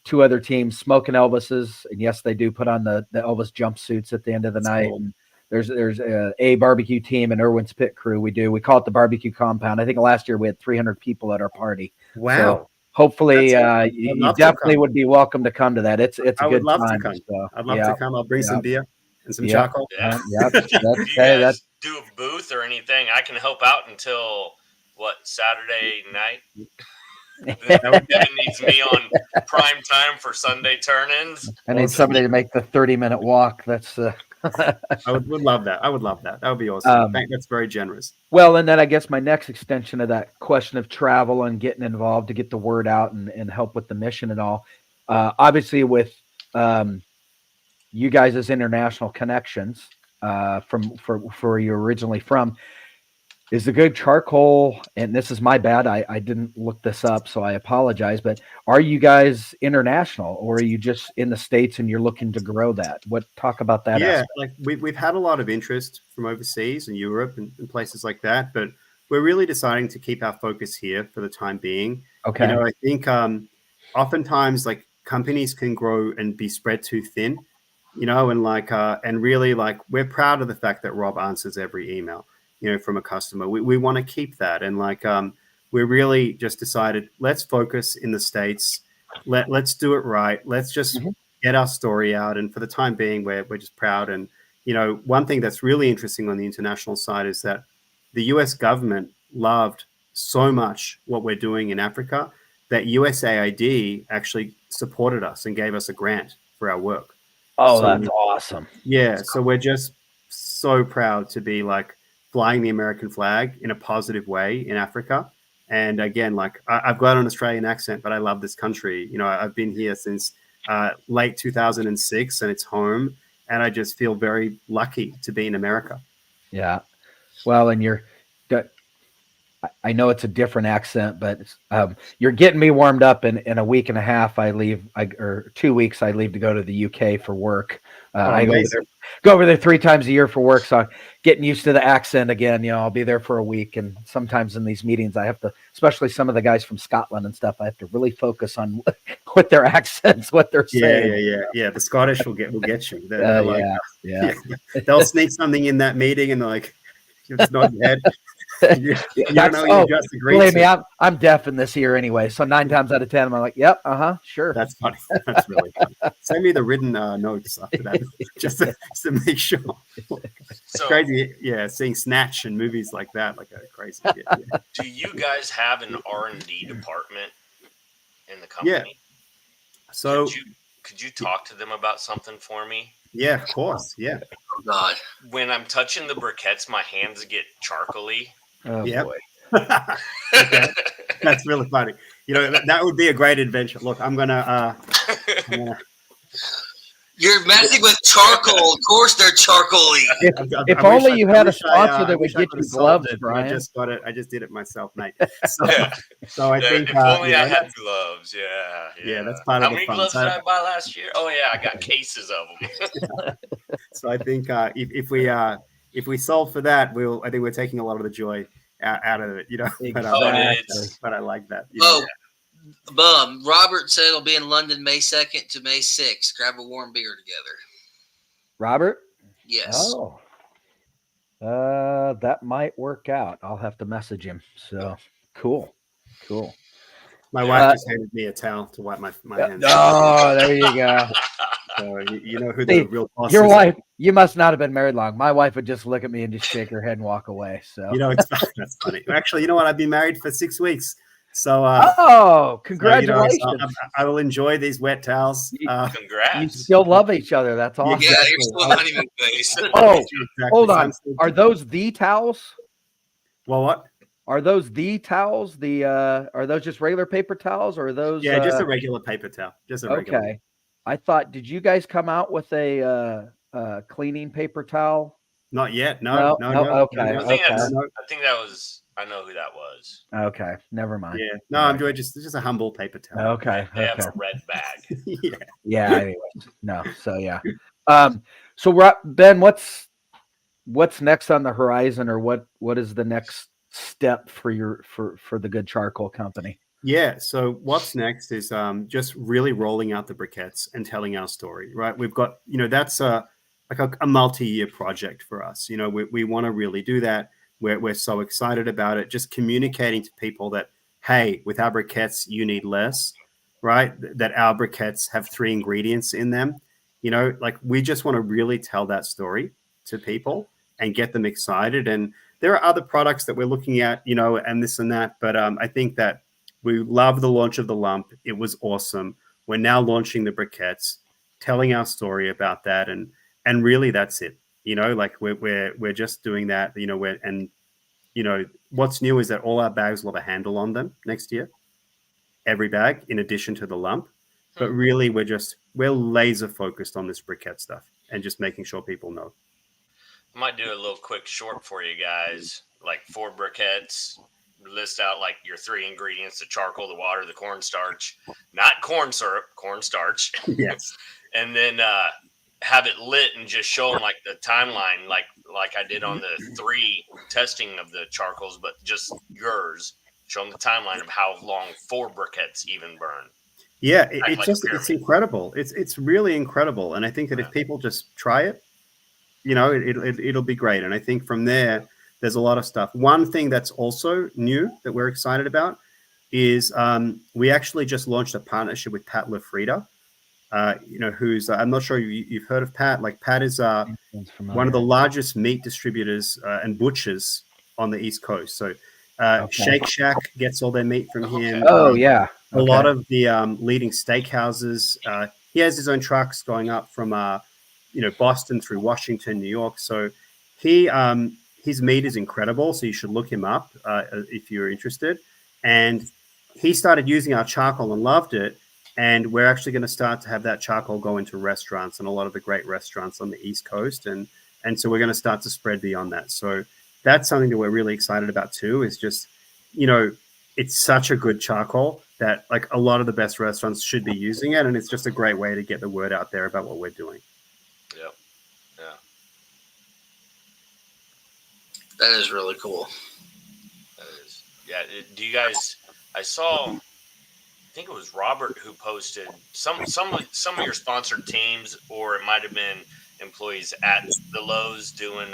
two other teams, Smoking Elvis's, and yes, they do put on the Elvis jumpsuits at the end of the night. Cool. And there's a barbecue team and Irwin's Pit Crew. We call it the barbecue compound. I think last year we had 300 people at our party. Wow. So, hopefully, you definitely would be welcome to come to that. It's a good time. I'd love to come. I'll bring some beer and some charcoal. Yeah. If you guys do a booth or anything, I can help out until Saturday night. Devin needs me on prime time for Sunday turn-ins. I need somebody to make the 30-minute walk. That's. I would love that. I would love that. That would be awesome. That's very generous. Well, and then I guess my next extension of that question of travel and getting involved to get the word out and help with the mission and all. Obviously, with you guys as international connections from where you're originally from, is the Good Charcoal, and this is my bad, I didn't look this up, so I apologize, but are you guys international, or are you just in the States and you're looking to grow that? Talk about that. Yeah, like we've had a lot of interest from overseas and Europe and places like that, but we're really deciding to keep our focus here for the time being. Okay. You know, I think oftentimes like companies can grow and be spread too thin, you know, and like and really like we're proud of the fact that Rob answers every email, you know, from a customer. We want to keep that. And like, we're really just decided, let's focus in the States. Let's do it right. Let's just get our story out. And for the time being, we're just proud. And, you know, one thing that's really interesting on the international side is that the US government loved so much what we're doing in Africa that USAID actually supported us and gave us a grant for our work. Oh, so, that's awesome. Yeah. So we're just so proud to be like, flying the American flag in a positive way in Africa. And again, like I've got an Australian accent, but I love this country. You know, I've been here since late 2006 and it's home. And I just feel very lucky to be in America. Yeah. Well, and I know it's a different accent, but you're getting me warmed up. In a week and a half, or 2 weeks, I leave to go to the UK for work. I go over there 3 times a year for work. So I'm getting used to the accent again. You know, I'll be there for a week. And sometimes in these meetings, I have to, especially some of the guys from Scotland and stuff, I have to really focus on what their accents, what they're saying. Yeah. The Scottish will get you. They'll sneak something in that meeting and they're like, it's not your head. You don't know what you just agreed believe me, to. I'm deaf in this ear anyway. So 9 times out of 10, I'm like, yep, sure. That's funny. That's really funny. Send me the written notes after that, just to make sure. It's So, crazy, yeah. Seeing Snatch and movies like that, like a crazy. Yeah. do you guys have an R&D department in the company? So could you talk to them about something for me? yeah, of course, yeah. Oh, God. When I'm touching the briquettes, my hands get charcoaly. Oh Yep. boy. Okay. That's really funny. You know, that would be a great adventure. Look, I'm gonna You're messing with charcoal. Of course they're charcoaly. If I wish only you had a sponsor I that would wish I get could you have solved gloves, it, but Brian. I just got it. I just did it myself, mate. So, Yeah. so I think if only you know, I had gloves. Yeah. Yeah, that's part How of the many fun. gloves So- did I buy last year? Oh yeah, I got cases of them. So I think if we solve for that, I think we're taking a lot of the joy out of it, you know. Exactly. But I like that. You know? Bum. Robert said it'll be in London May 2nd to May 6th. Grab a warm beer together. Robert? Yes. Oh. That might work out. I'll have to message him. So cool. My wife just handed me a towel to wipe my hands. Oh, there you go. So you know who the real boss Your is. wife, you must not have been married long. My wife would just look at me and just shake her head and walk away. So You know, that's funny. Actually, you know what? I've been married for 6 weeks. So congratulations. So, you know, I will enjoy these wet towels. You Congrats. still love each other. That's awesome. Yeah, you're still honeymoon phase. Oh, Exactly. hold So on. I'm still- Are those the towels? Well, what? Are those the towels? Are those just regular paper towels, or are those? Yeah, just a regular paper towel. Just a regular. Okay. I thought. Did you guys come out with a cleaning paper towel? Not yet. No. Okay. I think Okay. that was. I know who that was. Okay. Never mind. Yeah. No, I'm doing just a humble paper towel. Okay. They have a red bag. Yeah. Yeah. Anyways, no. So yeah. So Ben, what's next on the horizon, or what is the next step for for the Good Charcoal Company? Yeah. So what's next is just really rolling out the briquettes and telling our story. Right. We've got that's like a multi-year project for us. You know, we want to really do that. We're so excited about it. Just communicating to people that, hey, with our briquettes, you need less, right? That our briquettes have 3 ingredients in them. You know, like we just want to really tell that story to people and get them excited. And there are other products that we're looking at, you know, and this and that. But I think that we love the launch of the lump. It was awesome. We're now launching the briquettes, telling our story about that. And really that's it. You know, like we're just doing that, you know, what's new is that all our bags will have a handle on them next year, every bag, in addition to the lump. But really, we're laser focused on this briquette stuff and just making sure people know. I might do a little quick short for you guys, like 4 briquettes. List out like your 3 ingredients: the charcoal, the water, the cornstarch, not corn syrup, cornstarch. Yes. And then have it lit and just show them like the timeline, like I did on the 3 testing of the charcoals, but just yours. Show them the timeline of how long 4 briquettes even burn. Yeah, it's incredible. It's really incredible, and I think that if people just try it, you know, it'll be great. And I think from there, there's a lot of stuff. One thing that's also new that we're excited about is we actually just launched a partnership with Pat LaFrida. You know, who's I'm not sure you've heard of Pat. Like Pat is one of the largest meat distributors and butchers on the East Coast. So Shake Shack gets all their meat from him. Oh yeah, a lot of the leading steakhouses. He has his own trucks going up from Boston through Washington, New York. So his meat is incredible. So you should look him up if you're interested. And he started using our charcoal and loved it. And we're actually going to start to have that charcoal go into restaurants and a lot of the great restaurants on the East Coast. And so we're going to start to spread beyond that. So that's something that we're really excited about too, is just, you know, it's such a good charcoal that like a lot of the best restaurants should be using it. And it's just a great way to get the word out there about what we're doing. Yep. Yeah. That is really cool. That is. Yeah. Do you guys, I think it was Robert who posted some of your sponsored teams, or it might have been employees at the Lowe's doing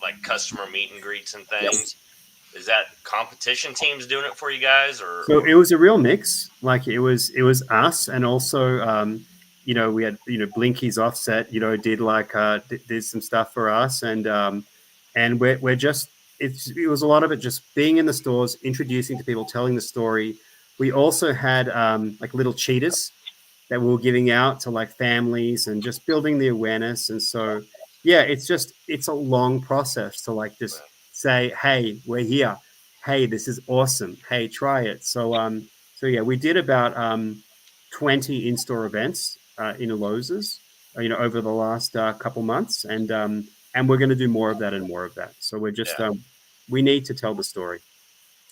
like customer meet and greets and things. Is that competition teams doing it for you guys, or? So it was a real mix. Like it was us, and also we had Blinky's Offset. Did like did some stuff for us, and we're just it was a lot of it just being in the stores, introducing to people, telling the story. We also had like little cheetahs that we were giving out to like families and just building the awareness. And so yeah, it's a long process to like just say, hey, we're here. Hey, this is awesome. Hey, try it. So yeah, we did about 20 in-store events in Lowe's, over the last couple months, and we're going to do more of that and more of that. So we're just we need to tell the story.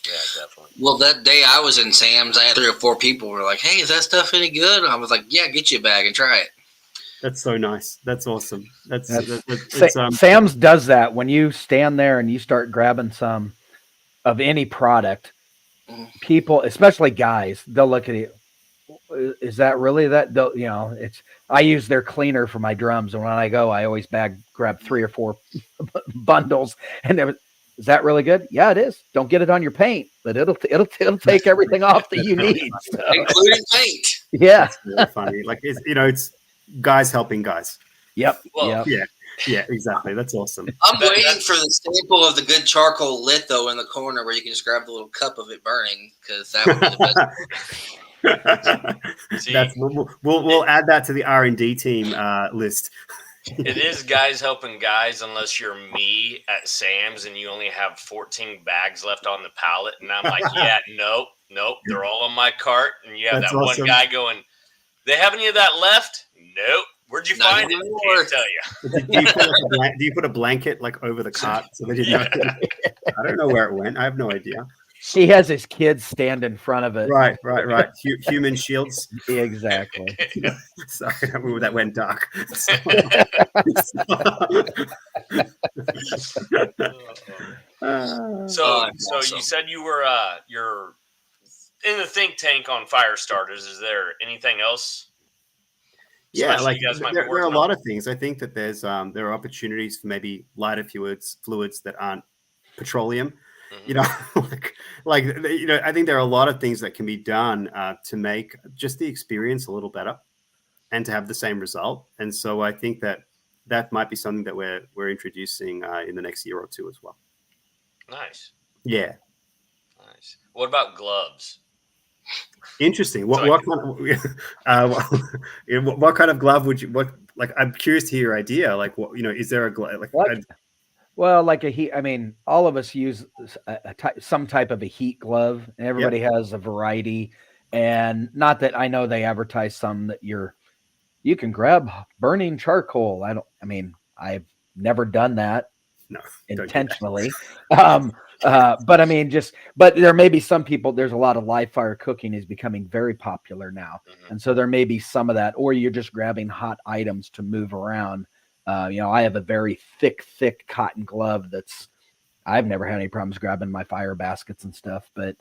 Yeah, definitely. Well, that day I was in Sam's, I had 3 or 4 people were like, "Hey, is that stuff any good?" And I was like, "Yeah, get you a bag and try it." That's so nice. That's awesome. Sam's does that when you stand there and you start grabbing some of any product. People, especially guys, they'll look at you. Is that really that? It's. I use their cleaner for my drums, and when I go, I always grab 3 or 4 bundles, and is that really good? Yeah, it is. Don't get it on your paint, but it'll take everything off that you need, so. Including paint. Yeah, it's really funny. Like it's guys helping guys. Yep. Well, yep. Yeah, exactly. That's awesome. I'm waiting for the sample of the good charcoal litho in the corner where you can just grab the little cup of it burning, because that would be the best. We'll add that to the R&D team list. It is guys helping guys, unless you're me at Sam's and you only have 14 bags left on the pallet. And I'm like, yeah, nope, they're all on my cart. And you have That's that awesome. One guy going, they have any of that left? Nope. Where'd you find it? Can't tell you. Do you put a blanket like over the cart so that you know? I don't know where it went. I have no idea. He has his kids stand in front of it. Right. Human shields. Exactly. Sorry, that went dark. So you said you were you're in the think tank on fire starters. Is there anything else? Yeah, like you guys might there be are a working lot on? of things. I think that there are opportunities for maybe lighter fluids that aren't petroleum. Mhm. I think there are a lot of things that can be done to make just the experience a little better and to have the same result. And so I think that might be something that we're introducing in the next year or two as well. Nice. Yeah. Nice. What about gloves? Interesting. What kind of glove would you? I'm curious to hear your idea. Like, what is there a glove? Like, What? Well, like a heat. I mean, all of us use some type of a heat glove, and everybody has a variety. And not that I know they advertise some that you can grab burning charcoal. I've never done that intentionally. But I mean, but there may be some people. There's a lot of live fire cooking is becoming very popular now, and so there may be some of that, or you're just grabbing hot items to move around. I have a very thick cotton glove I've never had any problems grabbing my fire baskets and stuff, but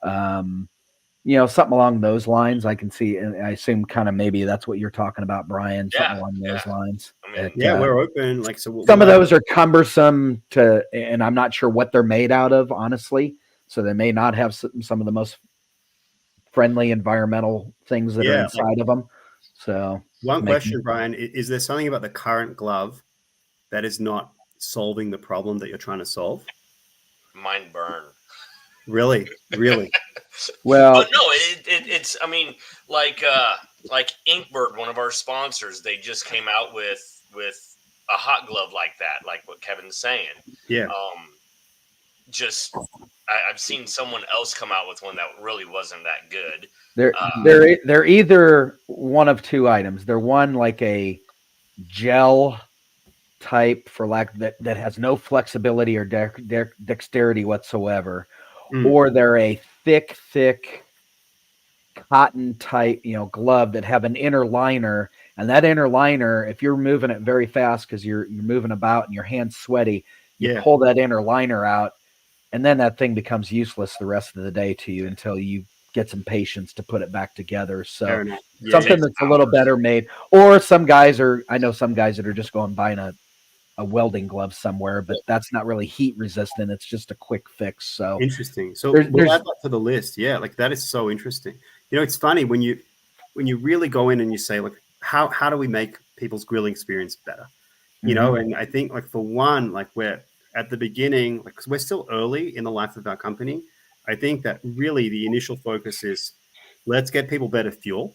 something along those lines I can see. And I assume kind of maybe that's what you're talking about, Brian, something along those lines. We're open. Like, so some of those are cumbersome and I'm not sure what they're made out of, honestly. So they may not have some of the most friendly environmental things that are inside of them. So one question, Brian, is there something about the current glove that is not solving the problem that you're trying to solve? Mine burn. Really? Well, but no, it's. I mean, like Inkbird, one of our sponsors, they just came out with a hot glove like that, like what Kevin's saying. Yeah. I've seen someone else come out with one that really wasn't that good. They're either one of two items. They're one like a gel type that has no flexibility or dexterity whatsoever, or they're a thick cotton type, glove that have an inner liner, and that inner liner, if you're moving it very fast because you're moving about and your hand's sweaty, you pull that inner liner out, and then that thing becomes useless the rest of the day to you until you get some patience to put it back together. So something that's a little better made, or I know some guys that are just going buying a a welding glove somewhere, but that's not really heat resistant. It's just a quick fix. So Interesting. So There's- we'll there's- add that to the list. Yeah, like that is so interesting. You know, it's funny when you really go in and you say, like, how do we make people's grilling experience better? You know, and I think, like, for one, like, we're at the beginning, like, 'cause we're still early in the life of our company. I think that really the initial focus is let's get people better fuel,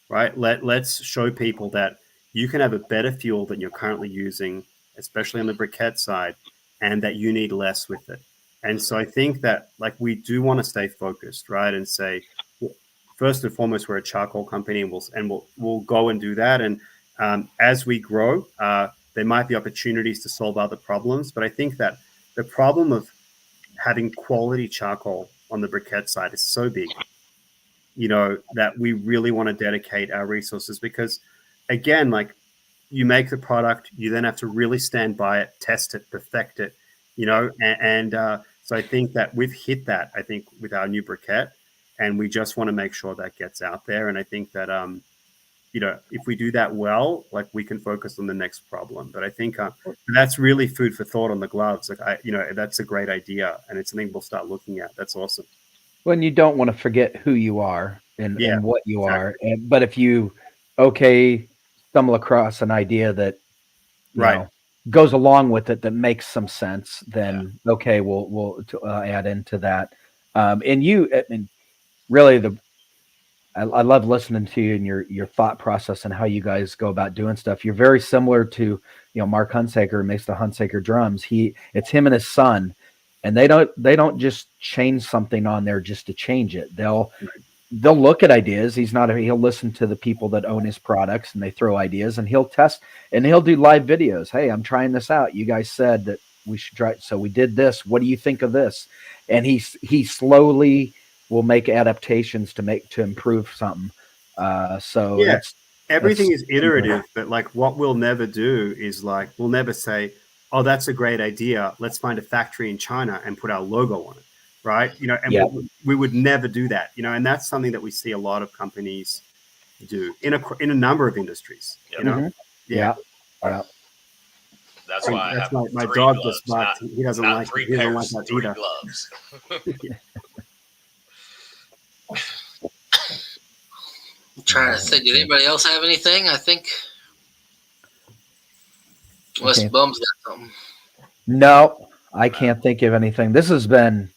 right? Let's show people that you can have a better fuel than you're currently using, especially on the briquette side, and that you need less with it. And so I think that, like, we do want to stay focused, right? And say, well, first and foremost, we're a charcoal company, and we'll go and do that. And as we grow, there might be opportunities to solve other problems. But I think that the problem of having quality charcoal on the briquette side is so big, you know, that we really want to dedicate our resources, because, again, like, you make the product, you then have to really stand by it, test it, perfect it, you know, and so I think that we've hit that, I think, with our new briquette, and we just want to make sure that gets out there. And I think that, you know, if we do that well, like, we can focus on the next problem. But I think that's really food for thought on the gloves. Like, you know, that's a great idea, and it's something we'll start looking at. That's awesome. when you don't want to forget who you are and what you exactly. are. But if you, stumble across an idea that, you Right. know, goes along with it, that makes some sense, then, we'll add into that. And you, I mean, really I love listening to you and your thought process and how you guys go about doing stuff. You're very similar to, you know, Mark Hunsaker, who makes the Hunsaker drums. It's him and his son, and they don't just change something on there just to change it. They'll look at ideas. He'll listen to the people that own his products, and they throw ideas, and he'll test, and he'll do live videos. Hey, I'm trying this out. You guys said that we should try it, so we did this. What do you think of this? And he slowly will make adaptations to improve something. So Yeah. Everything that's is iterative, but, like, what we'll never do is, like, we'll never say, oh, that's a great idea, let's find a factory in China and put our logo on it, right? You know, and we would never do that, you know, and that's something that we see a lot of companies do in a number of industries, you know. Yeah. That's why That's I have my three dog gloves, just barked. He doesn't not like three it. He doesn't like pairs, that three either. gloves. I'm trying to think. Did anybody else have anything? I think. Unless Bum's got something. No, I can't think of anything. This has been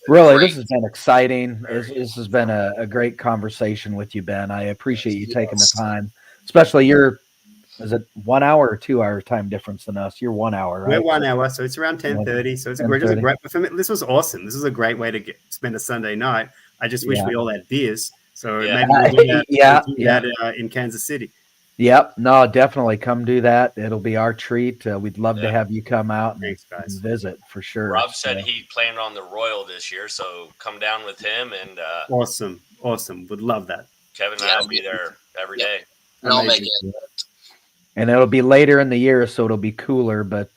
exciting. This has been a great conversation with you, Ben. I appreciate you taking the time, especially is it 1 hour or 2 hour time difference than us? You're 1 hour, right? We're 1 hour, so it's around 10:30. So it's a great. For me, this was awesome. This is a great way to spend a Sunday night. I just wish we all had beers. So maybe we'll do that, in Kansas City. Yep. No, definitely come do that. It'll be our treat. We'd love to have you come out and visit for sure. Rob said he planned on the Royal this year, so come down with him. And awesome. Would love that. Kevin and I will be there every day. And I'll make it. And it'll be later in the year, so it'll be cooler, but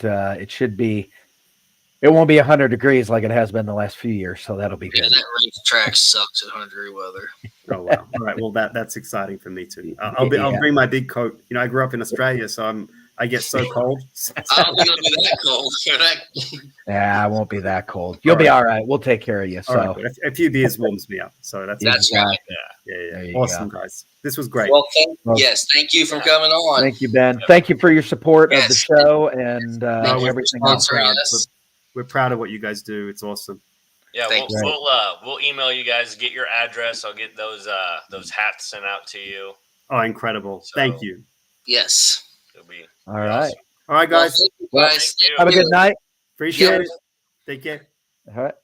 it won't be 100 degrees like it has been the last few years, so that'll be good. That racetrack sucks at 100-degree weather. Oh wow! All right, well that's exciting for me too. I'll bring my big coat. You know, I grew up in Australia, so I get so cold. I don't think it'll be that cold. Yeah, it won't be that cold. You'll be all right. We'll take care of you. So right, a few beers warms me up. So that's right. Yeah. Awesome, guys. This was great. Well, thank you for coming on. Thank you, Ben. Thank you for your support of the show and everything else. We're proud of what you guys do. It's awesome. Yeah, we'll email you guys, get your address. I'll get those hats sent out to you. Oh, incredible! So, thank you. Yes. It'll be all right. All right, guys. Well, thank you, guys. Have a good night. Appreciate it. Take care. All right.